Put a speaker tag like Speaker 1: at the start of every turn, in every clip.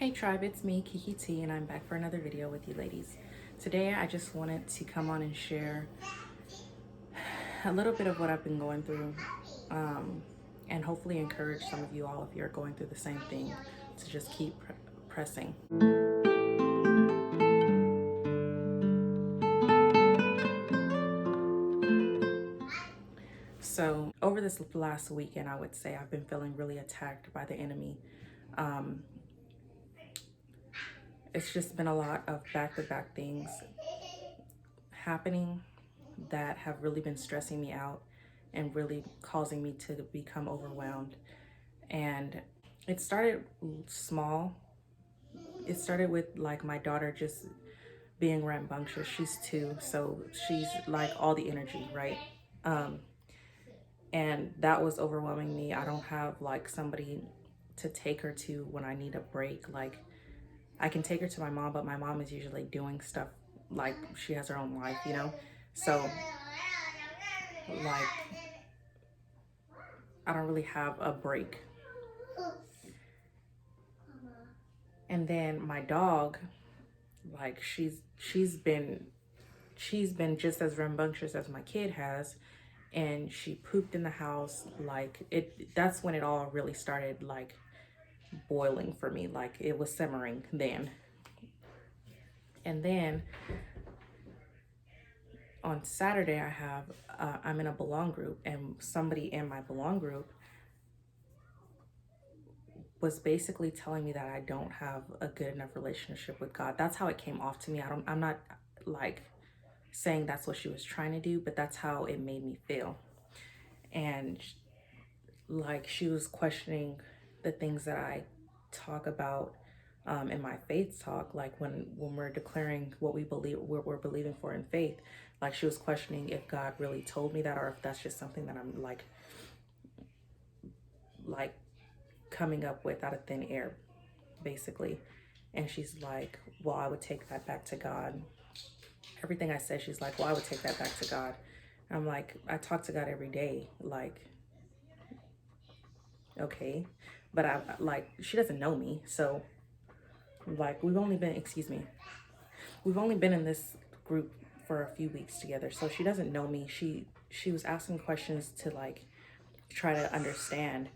Speaker 1: Hey tribe, it's me, Kiki T, and I'm back for another video with you ladies. Today I just wanted to come on and share a little bit of what I've been going through and hopefully encourage some of you all if you're going through the same thing to just keep pressing. So over this last weekend, I would say I've been feeling really attacked by the enemy. It's just been a lot of back-to-back things happening that have really been stressing me out and really causing me to become overwhelmed. And it started small. It started with like my daughter just being rambunctious. She's 2, so she's like all the energy, right? And that was overwhelming me. I don't have like somebody to take her to when I need a break. Like I can take her to my mom, but my mom is usually doing stuff like she has her own life, you know? So like I don't really have a break. And then my dog, like she's been just as rambunctious as my kid has, and she pooped in the house. Like that's when it all really started like boiling for me. Like it was simmering then. And then on Saturday I'm in a belong group, and somebody in my belong group was basically telling me that I don't have a good enough relationship with God. That's how it came off to me. I'm not like saying that's what she was trying to do, but that's how it made me feel. And like she was questioning the things that I talk about in my faith talk, like when we're declaring what we believe, what we're believing for in faith. Like she was questioning if God really told me that, or if that's just something that I'm like coming up with out of thin air, basically. And she's like, well, I would take that back to God. Everything I said, she's like, well, I would take that back to God. And I'm like, I talk to God every day. Like, okay. But I like, she doesn't know me. So like, we've only been in this group for a few weeks together. So she doesn't know me. She was asking questions to like try to understand,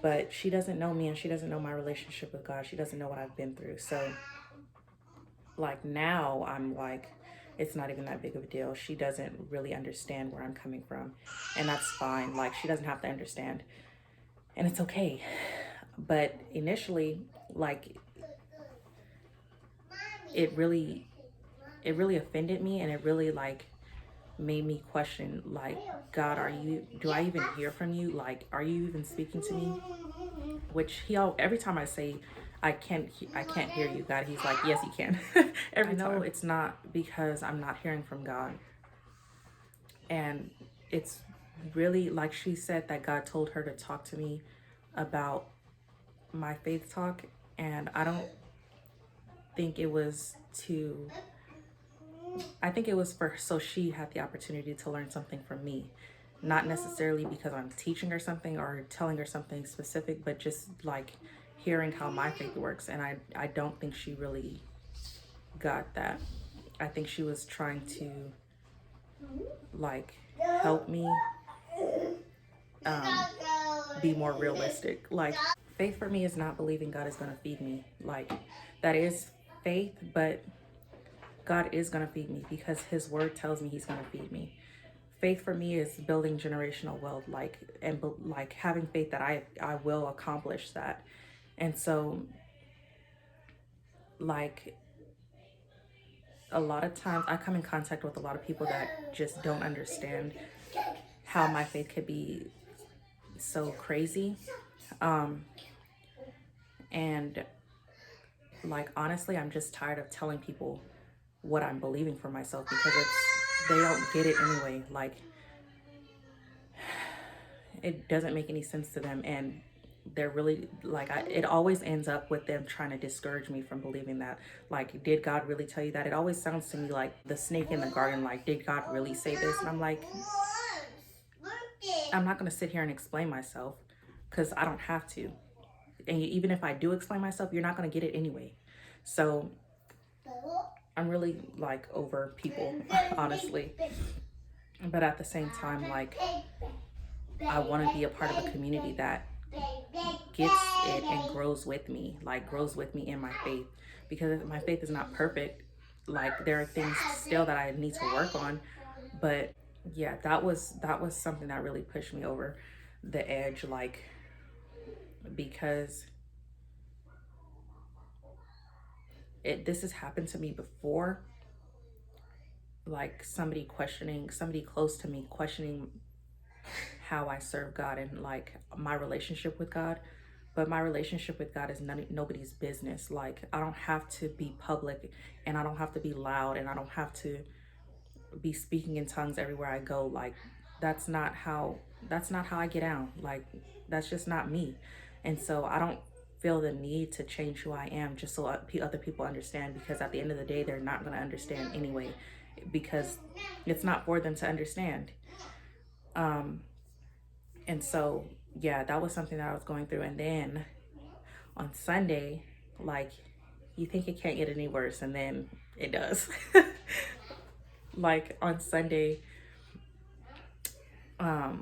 Speaker 1: but she doesn't know me, and she doesn't know my relationship with God. She doesn't know what I've been through. So like now I'm like, it's not even that big of a deal. She doesn't really understand where I'm coming from, and that's fine. Like she doesn't have to understand, and it's okay. But initially, like it really offended me, and it really like made me question, like, God, do I even hear from you? Like, are you even speaking to me? Which every time I say I can't hear you, God, he's like, yes, you can. Every time. I know it's not because I'm not hearing from God. And it's really like she said that God told her to talk to me about my faith talk, and I don't think it was to, I think it was so she had the opportunity to learn something from me. Not necessarily because I'm teaching her something or telling her something specific, but just like hearing how my faith works. And I don't think she really got that. I think she was trying to like help me be more realistic. Like faith for me is not believing God is going to feed me. Like that is faith, but God is going to feed me because his word tells me he's going to feed me. Faith for me is building generational wealth, like, and like having faith that I will accomplish that. And so like a lot of times I come in contact with a lot of people that just don't understand how my faith could be so crazy. And like honestly, I'm just tired of telling people what I'm believing for myself, because they don't get it anyway. Like it doesn't make any sense to them, and they're really like, it always ends up with them trying to discourage me from believing that. Like, did God really tell you that? It always sounds to me like the snake in the garden. Like, did God really say this? And I'm like, I'm not going to sit here and explain myself because I don't have to. And even if I do explain myself, you're not going to get it anyway. So I'm really like over people, honestly. But at the same time, like, I want to be a part of a community that gets it and grows with me, like grows with me in my faith, because my faith is not perfect. Like, there are things still that I need to work on. But yeah, that was something that really pushed me over the edge, like, because this has happened to me before, like somebody close to me questioning how I serve God and like my relationship with God. But my relationship with God is nobody's business. Like, I don't have to be public, and I don't have to be loud, and I don't have to be speaking in tongues everywhere I go. Like, that's not how I get down. Like, that's just not me. And so I don't feel the need to change who I am just so other people understand, because at the end of the day, they're not going to understand anyway, because it's not for them to understand. And so, yeah, that was something that I was going through. And then on Sunday, like, you think it can't get any worse, and then it does. Like, on Sunday, I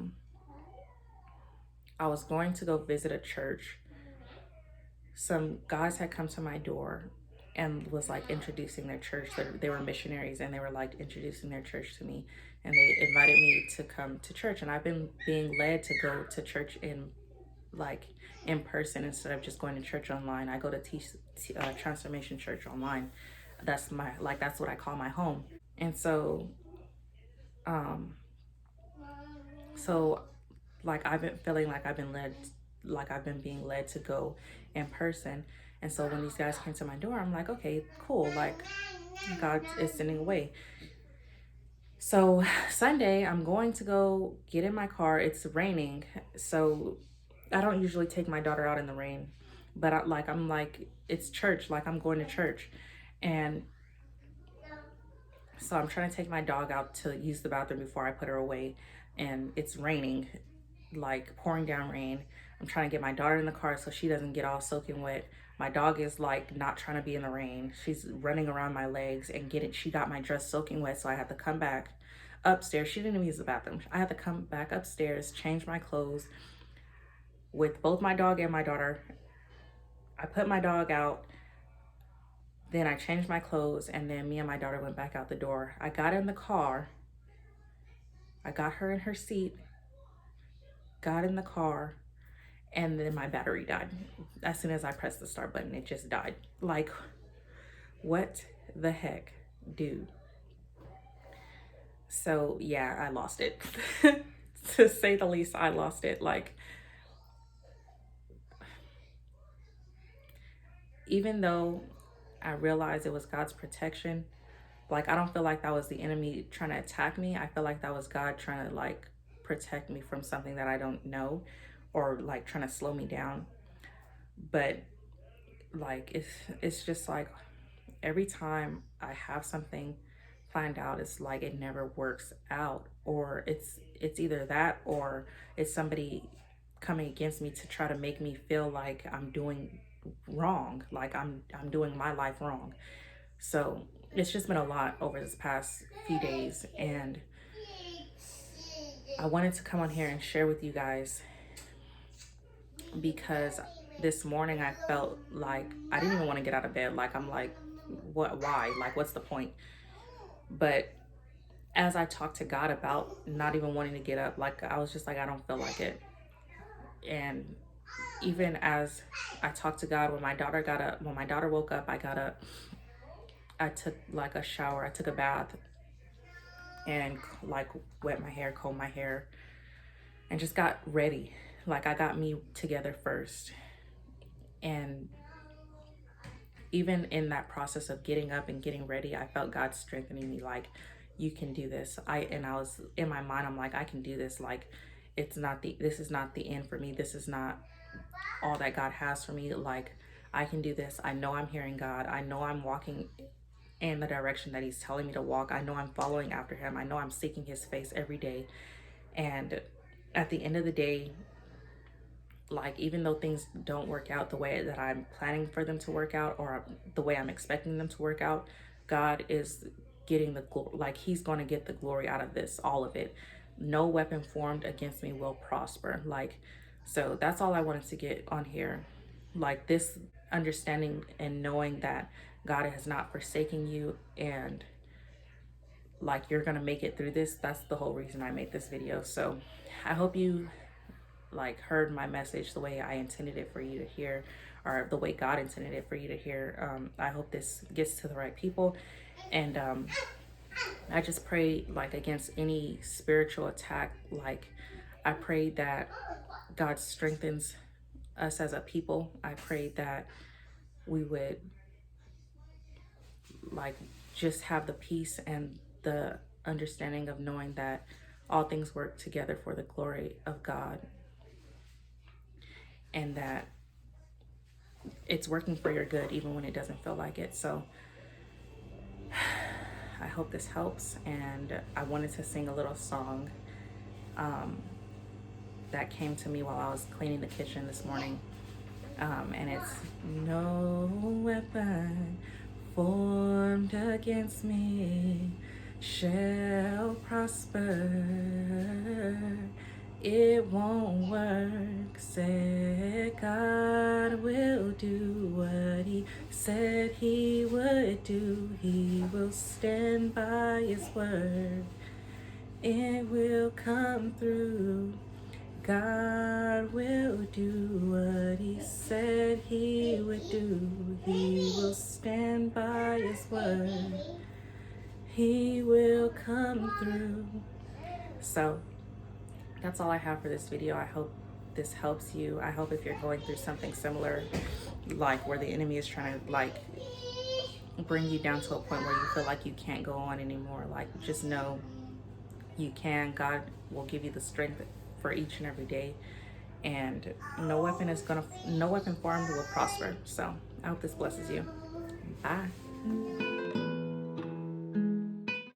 Speaker 1: was going to go visit a church. Some guys had come to my door and was like introducing their church. They were missionaries, and they were like introducing their church to me, and they invited me to come to church. And I've been being led to go to church in person instead of just going to church online. I go to Transformation Church online. That's that's what I call my home. And so um so like, I've been feeling like I've been being led to go in person. And so when these guys came to my door, I'm like, okay, cool, like, God is sending away. So Sunday, I'm going to go get in my car. It's raining, so I don't usually take my daughter out in the rain, but I'm like, it's church, like, I'm going to church. And so I'm trying to take my dog out to use the bathroom before I put her away, and it's raining, like pouring down rain. I'm trying to get my daughter in the car so she doesn't get all soaking wet. My dog is like not trying to be in the rain. She's running around my legs and she got my dress soaking wet, so I had to come back upstairs. She didn't even use the bathroom. I had to come back upstairs, change my clothes with both my dog and my daughter. I put my dog out, then I changed my clothes, and then me and my daughter went back out the door. I got in the car. I got her in her seat, got in the car, and then my battery died. As soon as I pressed the start button, it just died. Like, what the heck, dude? So yeah, I lost it. To say the least, I lost it. Like, even though I realized it was God's protection, like, I don't feel like that was the enemy trying to attack me. I feel like that was God trying to like protect me from something that I don't know, or like trying to slow me down. But like, it's just like, every time I have something planned out, it's like it never works out, or it's either that, or it's somebody coming against me to try to make me feel like I'm doing wrong, like I'm doing my life wrong. So it's just been a lot over this past few days, and I wanted to come on here and share with you guys, because this morning I felt like I didn't even want to get out of bed. Like, I'm like, why? Like, what's the point? But as I talked to God about not even wanting to get up, like, I was just like, I don't feel like it. And even as I talked to God, when my daughter woke up, I got up, I took like a shower, I took a bath, and like wet my hair, combed my hair, and just got ready. Like, I got me together first. And even in that process of getting up and getting ready, I felt God strengthening me, like, you can do this. I was in my mind, I'm like, I can do this. Like, this is not the end for me. This is not all that God has for me. Like, I can do this. I know I'm hearing God. I know I'm walking in the direction that he's telling me to walk. I know I'm following after him. I know I'm seeking his face every day. And at the end of the day, like, even though things don't work out the way that I'm planning for them to work out, or the way I'm expecting them to work out, God is getting the glory. Like, he's going to get the glory out of this, all of it. No weapon formed against me will prosper. Like, so that's all I wanted to get on here. Like, this understanding and knowing that God has not forsaken you, and like, you're gonna make it through this. That's the whole reason I made this video. So I hope you like heard my message the way I intended it for you to hear, or the way God intended it for you to hear. I hope this gets to the right people. And I just pray, like, against any spiritual attack. Like, I pray that God strengthens us as a people. I pray that we would, like, just have the peace and the understanding of knowing that all things work together for the glory of God, and that it's working for your good even when it doesn't feel like it. So I hope this helps. And I wanted to sing a little song that came to me while I was cleaning the kitchen this morning. And it's, no weapon formed against me shall prosper. It won't work. Said God will do what he said he would do. He will stand by his word. It will come through. God will do what he said he would do. He will stand by his word. He will come through. So that's all I have for this video. I hope this helps you. I hope if you're going through something similar, like where the enemy is trying to like bring you down to a point where you feel like you can't go on anymore, like, just know you can. God will give you the strength for each and every day, and no weapon formed will prosper. So I hope this blesses you. Bye.